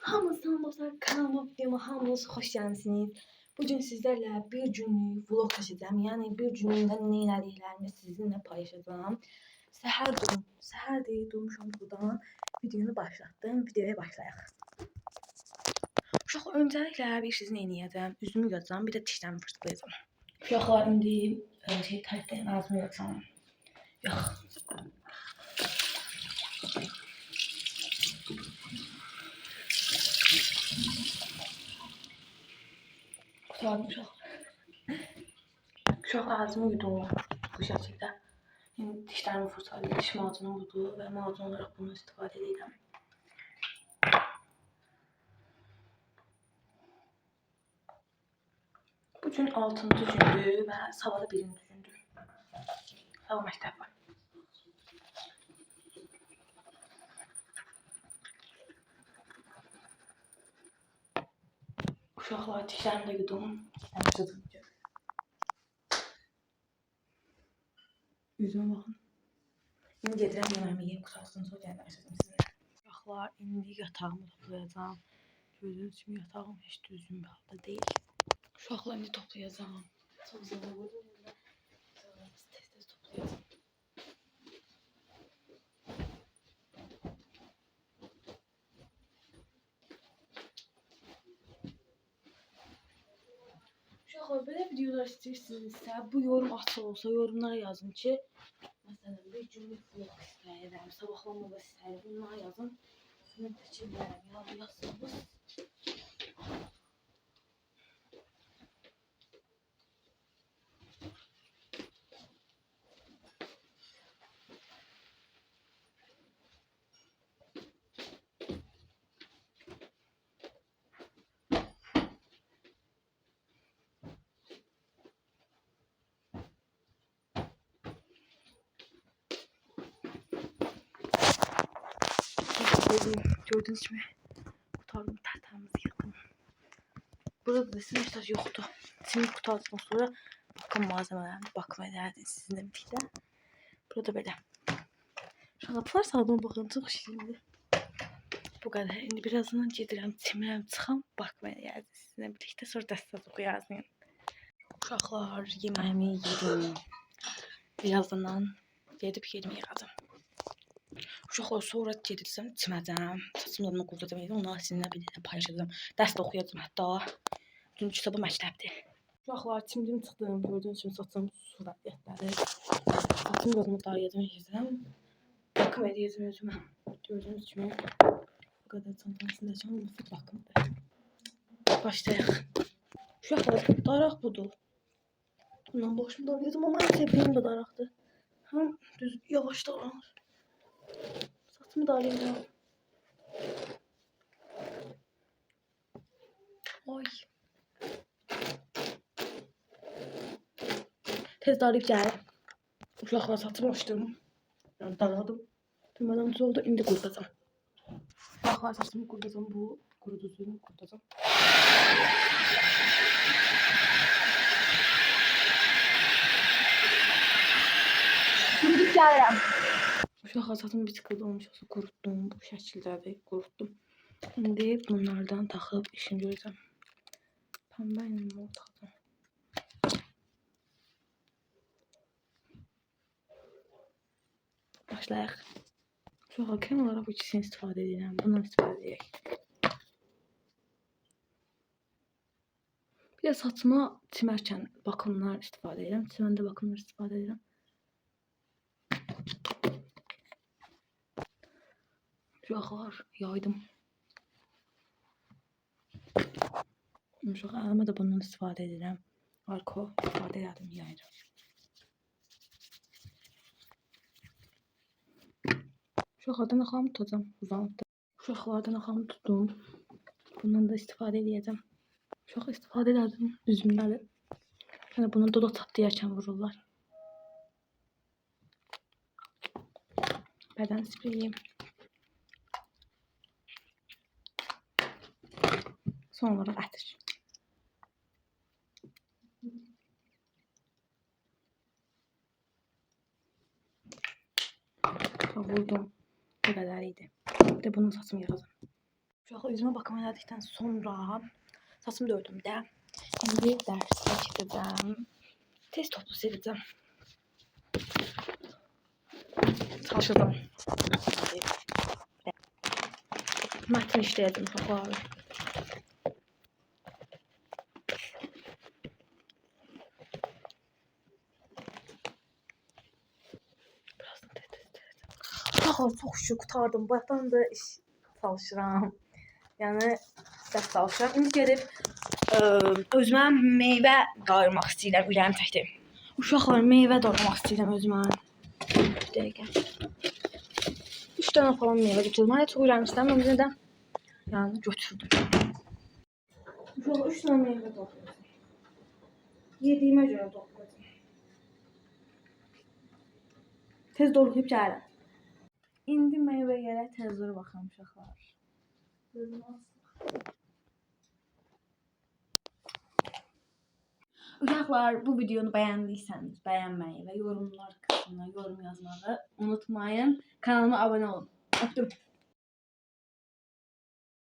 Hamınız kanalıma videoma hamınız xoş gəldiniz. Bugün sizlərlə bir günlük vlog çəkəcəm. Yəni bir günümdə nə elədiklərimi sizinlə paylaşacağım. Səhər deyil, durmuşam buradan. Videonu başlatdım. Videoya başlayaq. Uşaq öncəliklə bir sizi nə edəcəm? Üzümü yuyacağam, bir də dişlərimi fırçalayacağım. Uşaqlar indi tərifləyin ağzımı yuyacağım. Yox. Kurtardım uşaq. Uşaq ağzımı yudum bu şəkildə. Yəni dişlərimi fırçalayıram, diş macunum budur və macun olaraq bunu istifadə edirəm. Bugün 6-cı gündür və sabah da 1-ci gündür. Sabah məktəb var. Uşaqlar dişlərimi də yudum. Yüzüme bakın. İndi gedirəm yeməğimi yeyib qutarsın, sonra gəlib başlayacağım sizinlə. Uşaqlar, indi yatağımı toplayacağım. Gördüyünüz kimi yatağım heç düzgün bir halda deyil. Uşaqlar, indi toplayacağım. Çok zor olur. Tez toplayacağım. Uşaqlar, belə videolar istəyirsinizsə, bu yorum açıq olsa yorumlara yazın ki, məsələn, bir günlük vlog istəyirəm, sabahlanmalı istəyirəm, bunlara yazın. Mən çəkirəm, yazsınız. Gördüğünüz gibi kurtardım, tertemiz yıkadım. Burada da sinek yoktu. Sinek kurtardıktan sonra bakım malzemelerine bakmaya değerdiniz sizinle birlikte. Burada böyle. Şaraplar saldım, bakın çok şirindir. Bu kadar. Şimdi birazdan gedirəm, çimirəm, çıxam, bakmaya değerdiniz sizinle birlikte. Sonra dəstəz oxuyasın. Uşaqlar, yeməğimi yedim. Birazdan gedib yerimi yıkadım. Uşaqlar, sonra gedirəm, çiməcəm. Saçımı da bunu qurdacam. Onları sizinlə birlikte paylaşacağım. Dəstə oxuyacağım hətta. Dün kitabı məktəbdir. Uşaqlar, çimdim, çıxdım. Gördüyünüz kimi saçım suda yətlədi. Saçımı da bunu darayacağım, yiyəcəm. Bakım edəcəm özümə. Gördüyünüz kimi bu qədər çantasını da açam. Bu bakımdır. Başlayaq. Uşaqlar, daraq budur. Bundan başımı darayacağım ama en sevdiğim de daraqdır. Hem düz yavaş daranır. Saçımı darayacağım. Ay. Tez darayıp gəldim. Uşaqlar, saçımı açdım. Yani daradım. Tümədən düz oldu. İndi qurdacam. Uşaqlar, saçımı qurdacam. Bu quruduzunu qurdacam. Qurudub gəlirəm. Uşaqlar, saçımı bir tık olmuş olsa qurutdum. Bu şəkildədir. Qurutdum. İndi bunlardan taxıb işini görəcəm. Pəmbə ilə bunu taxacam. Başlayaq. Uşaqlar, krem olaraq bu ikisini istifadə edirəm. Bundan istifadə edək. Bir də saçıma çimərkən bakımlar istifadə edirəm. Çiməndə bakımlar istifadə edirəm. Uşaqlar, yaydım. Uşaqlar, əlimə də bundan istifadə edirəm. Alkol istifadə edirəm, yaydım. Uşaqlardan axamı tutacam, uzanıbdır. Uşaqlardan axamı tutdum. Bundan da istifadə edəcəm. Uşaq istifadə edirəm, üzümdədir. Yəni bunu doda çatlayarkən vururlar. Bədən spreyim. Son olaraq ətir. Vurdum. Bu kadar iyiydi. Bir de bunun saçımı yıkayacağım. Uşaqlar üzümə baxım elədikdən sonra saçımı döydüm də. İndi dərsə gedəcəm. Test toplu siləcəm. Çalışacağım. Mətn işləyəcəm uşaqlar. Uşaqlar çox şükür qurtardım. Bayaqdan da iş çalışıram. Yəni dərs çalışıram. İndi gedib özümə meyvə qayırmaq istəyirəm. Ürəyim çəkdi. Uşaqlar meyvə doğramaq istəyirəm özümə. Bir dəqiqə. 3 dənə falan meyvə götürdüm. Hələ çox ürəyim istəyirəm. Amma yenə də yəni götürdüm. Uşaqlar 3 dənə meyvə doğradım. Yediyimə görə doğradım. Tez doğrayıb gəlirəm. İndi meyvəyə tezləri baxıram uşaqlar. Uşaqlar, bu videonu bəyəndiysəniz bəyənməyi və yorumlar kısmına yorum yazmağı unutmayın. Kanalıma abunə olun. Öpdüm.